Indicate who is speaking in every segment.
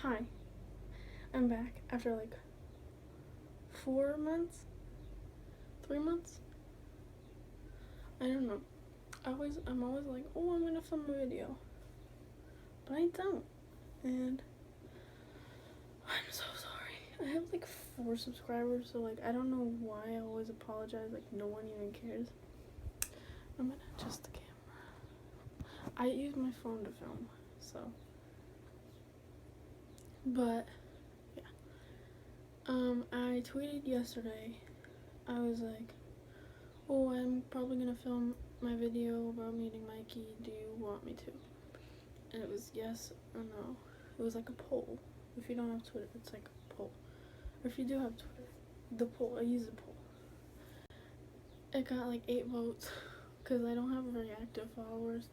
Speaker 1: Hi, I'm back after like 4 months, 3 months. I don't know. I'm always like, oh, I'm gonna film a video, but I don't, and I'm so sorry. I have like 4 subscribers, so like I don't know why I always apologize. Like no one even cares. I'm gonna adjust the camera. I use my phone to film, so. But yeah. I tweeted yesterday. I was like, oh, I'm probably gonna film my video about meeting Mikey. Do you want me to? And it was yes or no. It was like a poll. If you don't have Twitter, it's like a poll. Or if you do have Twitter, the poll. I use the poll. It got like 8 votes because I don't have very active followers.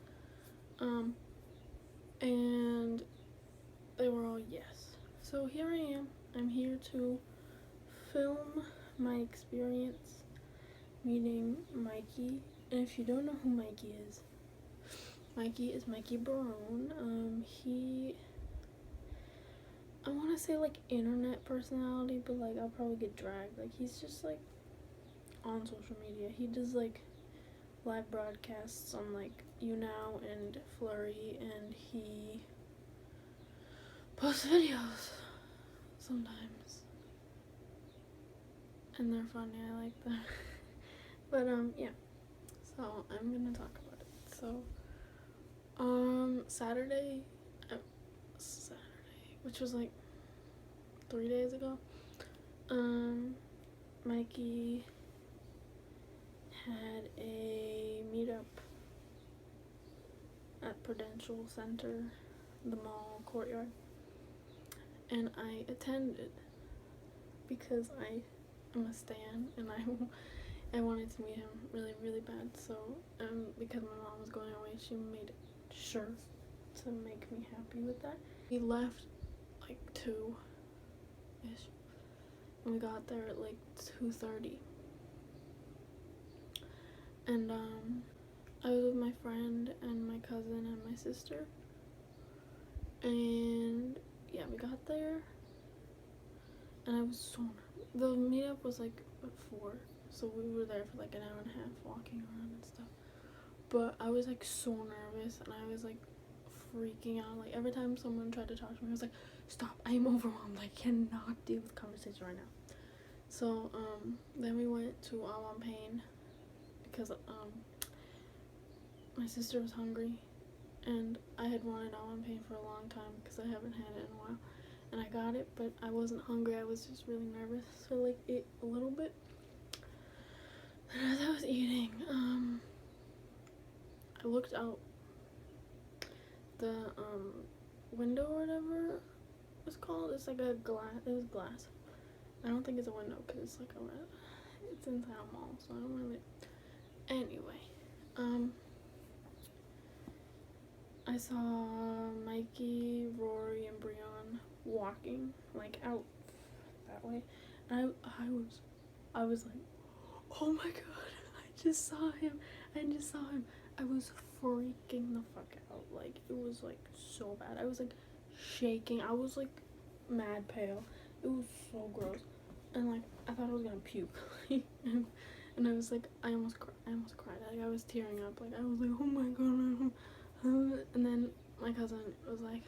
Speaker 1: And they were all yes. So here I am. I'm here to film my experience meeting Mikey. And if you don't know who Mikey is Mikey Barone. I want to say like internet personality, but like I'll probably get dragged. Like he's just like on social media. He does like live broadcasts on like YouNow and Flurry, and he posts videos sometimes. And they're funny, I like them. But yeah. So I'm gonna talk about it. So Saturday, which was like 3 days ago, Mikey had a meetup at Prudential Center, the mall courtyard, and I attended because I am a stan and I wanted to meet him really, really bad. So because my mom was going away, she made sure to make me happy with that. We left like 2-ish, and we got there at like 2:30. And I was with my friend and my cousin and my sister, and yeah, we got there, and I was so nervous. The meetup was like at 4, so we were there for like an hour and a half walking around and stuff. But I was like so nervous, and I was like freaking out. Like every time someone tried to talk to me, I was like, stop, I am overwhelmed. I cannot deal with conversation right now. So then we went to Awan Pain because my sister was hungry, and I had wanted Awan Pain for a long time because I haven't had it in a while, and I got it, but I wasn't hungry. I was just really nervous, so like ate a little bit. And as I was eating, I looked out the window or whatever it's called. It's like a glass. It was glass. I don't think it's a window because it's like it's inside a mall, so I don't really. Anyway, I saw Mikey, Rory, and Brianne walking like out that way, and I was like, oh my god, I just saw him. I was freaking the fuck out. Like it was like so bad. I was like shaking. I was like mad pale. It was so gross, and like I thought I was gonna puke. and I was like, I almost cried. Like I was tearing up. Like I was like, oh my god. And then my cousin was like,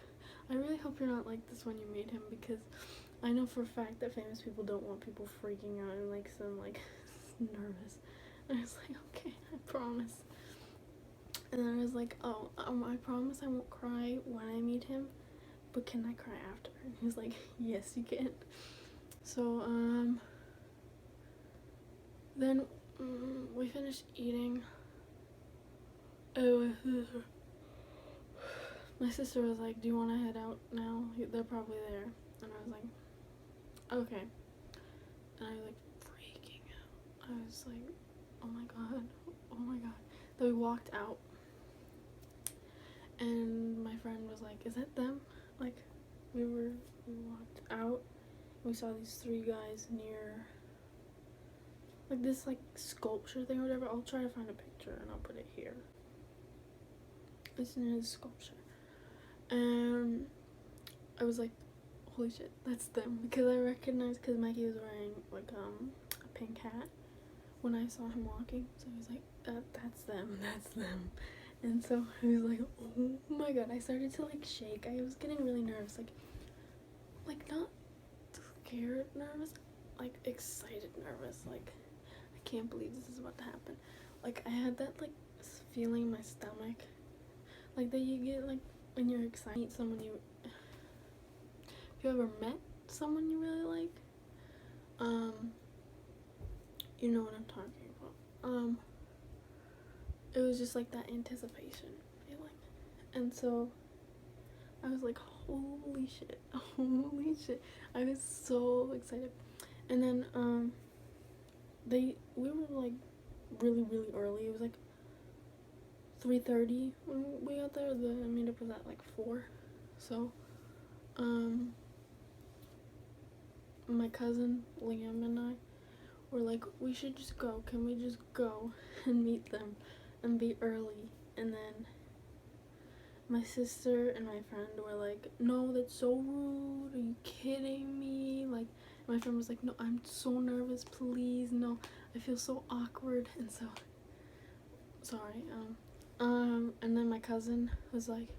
Speaker 1: I really hope you're not like this when you meet him, because I know for a fact that famous people don't want people freaking out and like some like nervous. And I was like, okay, I promise. And then I was like, oh, I promise I won't cry when I meet him, but can I cry after? And he's like, yes, you can. So then we finished eating. My sister was like, do you want to head out now? They're probably there. And I was like, okay. And I was like freaking out. I was like, oh my god. Then we walked out, and my friend was like, is that them? Like we walked out, we saw these 3 guys near like this like sculpture thing or whatever. I'll try to find a picture and I'll put it here. It's near the sculpture. And I was like, holy shit, that's them. Because I recognized, because Mikey was wearing like a pink hat when I saw him walking. So I was like, that's them, that's them. And so I was like, oh my god, I started to like shake. I was getting really nervous, like not scared nervous, like excited nervous, like I can't believe this is about to happen. Like I had that like feeling in my stomach, like that you get like when you're excited to meet someone if you ever met someone you really like, you know what I'm talking about. It was just like that anticipation feeling, and so I was like, holy shit, I was so excited. And then we were like really early. It was like 3:30 when we got there. The meetup was at like 4. So my cousin Liam and I were like, we should just go. Can we just go and meet them and be early? And then my sister and my friend were like, no, that's so rude. Are you kidding me? Like, my friend was like, no, I'm so nervous. Please, no. I feel so awkward. And so, sorry. And then my cousin was like,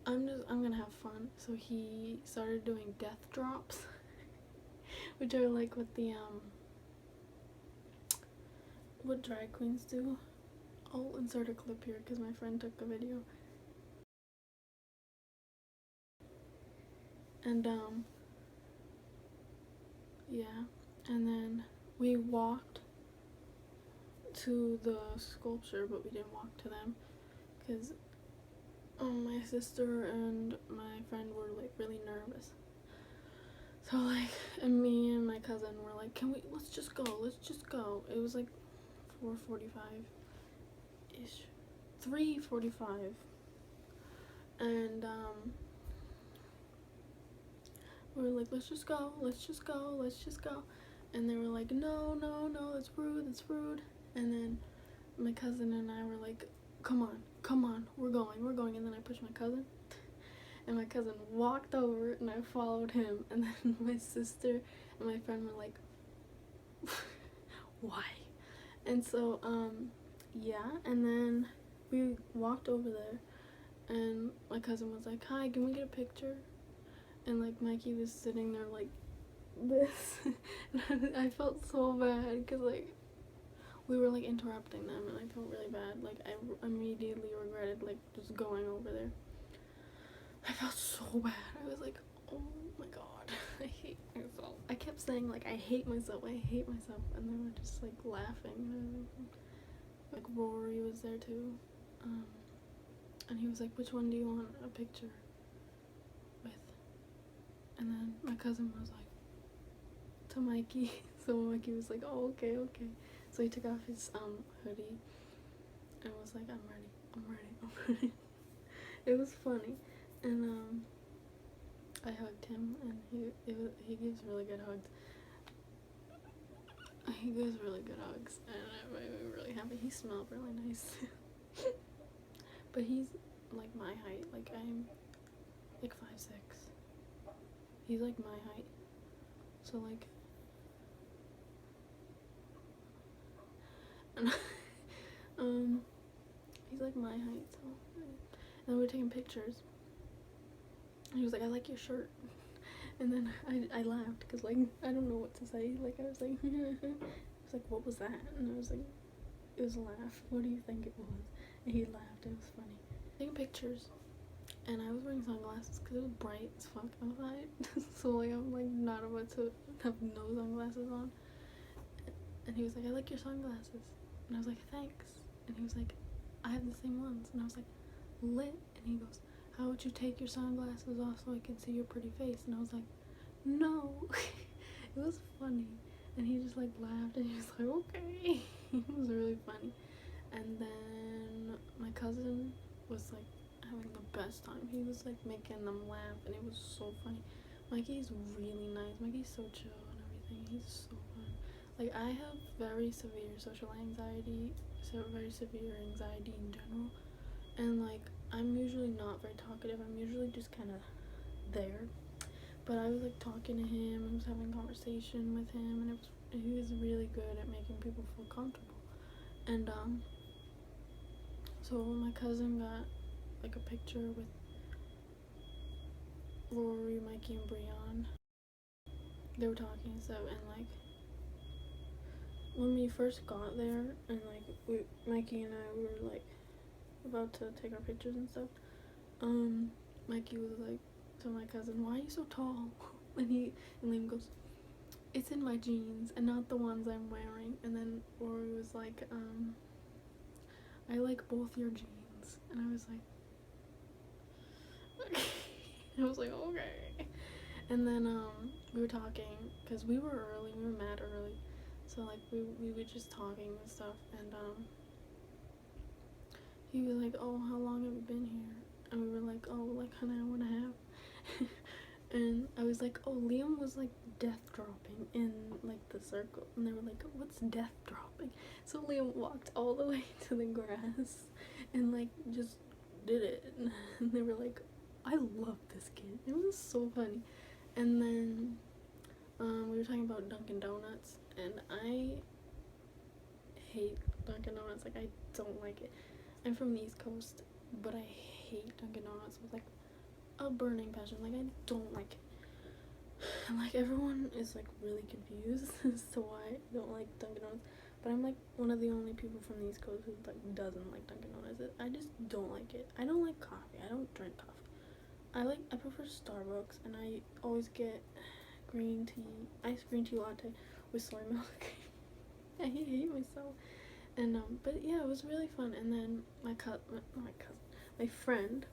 Speaker 1: I'm gonna have fun. So he started doing death drops, which are like what drag queens do. I'll insert a clip here because my friend took a video. And yeah, and then we walked to the sculpture, but we didn't walk to them because my sister and my friend were like really nervous. So like, and me and my cousin were like, let's just go. It was like 4:45-ish, 3:45, and we were like, let's just go. And they were like, no, that's rude. And then my cousin and I were like, come on, we're going. And then I pushed my cousin, and my cousin walked over, and I followed him. And then my sister and my friend were like, why? And so, yeah, and then we walked over there, and my cousin was like, hi, can we get a picture? And like Mikey was sitting there like this. And I felt so bad because like we were like interrupting them, and I felt really bad. Like I immediately regretted like just going over there. I felt so bad. I was like, oh my god, I hate myself. I kept saying like I hate myself, and they were just like laughing. Like Rory was there too, and he was like, which one do you want a picture with? And then my cousin was like, to Mikey. So Mikey was like, oh, okay. So he took off his hoodie and was like, I'm ready. It was funny. And I hugged him, and he gives really good hugs. And I'm really happy. He smelled really nice. But he's like my height. Like I'm like 5'6". He's like my height. So like he's like my height, so and then we were taking pictures. And he was like, I like your shirt. And then I laughed because like I don't know what to say. Like I was like I was like, what was that? And I was like, it was a laugh. What do you think it was? And he laughed. It was funny. Taking pictures, and I was wearing sunglasses because it was bright as fuck outside. So like I'm like not about to have no sunglasses on. And he was like, I like your sunglasses. And I was like, thanks. And he was like, I have the same ones. And I was like, lit. And he goes, how would you take your sunglasses off so I can see your pretty face? And I was like, no. It was funny. And he just like laughed, and he was like, okay. It was really funny. And then my cousin was like having the best time. He was like making them laugh, and it was so funny. Mikey's really nice. Mikey's so chill and everything. He's so fun. Like I have very severe social anxiety, very severe anxiety in general, and like I'm usually not very talkative. I'm usually just kind of there. but I was like talking to him, I was having conversation with him, and he was really good at making people feel comfortable. And so my cousin got like a picture with Rory, Mikey, and Brian. They were talking and stuff, and like when we first got there, and like Mikey and I were like about to take our pictures and stuff, Mikey was like to my cousin, "Why are you so tall?" And Liam goes, "It's in my jeans and not the ones I'm wearing." And then Rory was like, "I like both your jeans." And I was like, I was like, okay. And then we were talking because we were mad early, so like we were just talking and stuff. And he was like, "Oh, how long have you been here?" And we were like, "Oh, like an hour and a half." And I was like, "Oh, Liam was like death dropping in like the circle." And they were like, "What's death dropping?" So Liam walked all the way to the grass and like just did it. And they were like, "I love this kid." It was so funny. And then we were talking about Dunkin' Donuts, and I hate Dunkin' Donuts. Like, I don't like it. I'm from the East Coast, but I hate Dunkin' Donuts with like a burning passion. Like, I don't like it. And like everyone is like really confused as to why I don't like Dunkin' Donuts. But I'm like one of the only people from the East Coast who like doesn't like Dunkin' Donuts. I just don't like it. I don't like coffee. I don't drink coffee. I prefer Starbucks, and I always get iced green tea latte with soy milk. I hate myself. And but yeah, it was really fun. And then my friend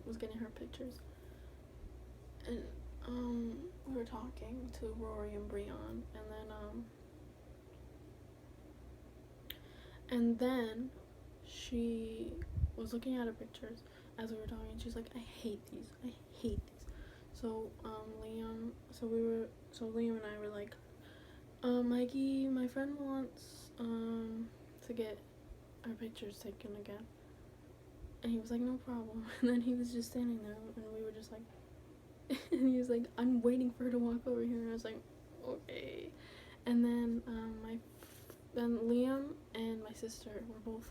Speaker 1: was getting her pictures, and we were talking to Rory and Brian, and then she was looking at her pictures as we were talking, and she's like, I hate these. So Liam and I were like, Mikey, my friend wants to get our pictures taken again. And he was like, no problem. And then he was just standing there, and we were just like, and he was like, I'm waiting for her to walk over here. And I was like, okay. And then then Liam and my sister were both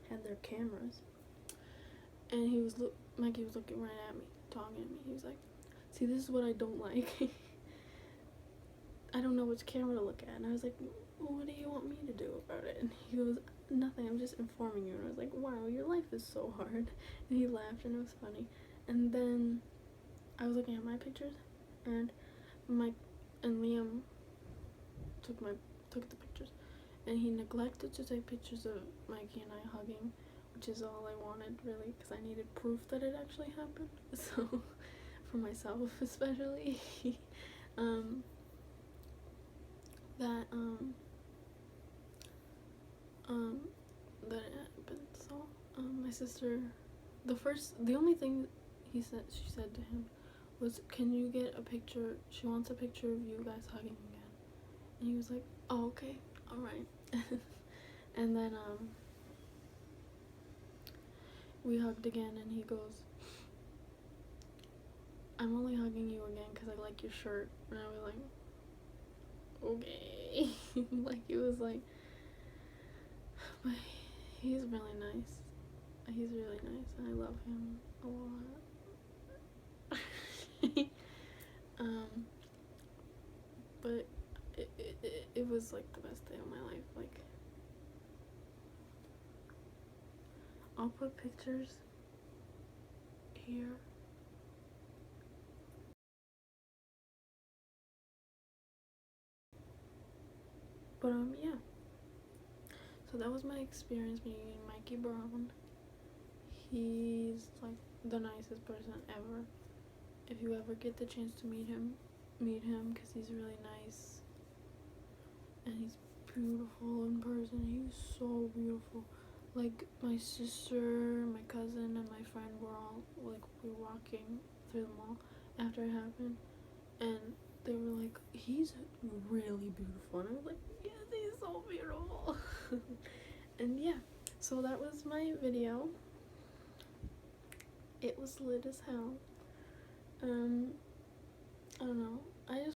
Speaker 1: had their cameras, and Mikey was looking right at me, talking to me. He was like, see, this is what I don't like. I don't know which camera to look at. And I was like, well, what do you want me to do about it? And he goes, nothing, I'm just informing you. And I was like, wow, your life is so hard. And he laughed, and it was funny. And then I was looking at my pictures, and Liam took the pictures, and he neglected to take pictures of Mikey and I hugging, which is all I wanted, really, because I needed proof that it actually happened. So for myself especially. That it happened. So my sister, the only thing she said to him was, can you get a picture? She wants a picture of you guys hugging again. And he was like, oh, okay, all right. And then we hugged again, and he goes, I'm only hugging you again because I like your shirt. And I was like, okay. Like, it was like, but he's really nice. He's really nice, and I love him a lot. But it was like the best day of my life. Like, I'll put pictures here. But yeah. So that was my experience meeting Mikey Barone. He's like the nicest person ever. If you ever get the chance to meet him because he's really nice, and he's beautiful in person. He's so beautiful. Like, my sister, my cousin, and my friend were all like, we were walking through the mall after it happened, and they were like, he's really beautiful. And I was like, yes, he's so beautiful. And yeah, so that was my video. It was lit as hell. don't know. I just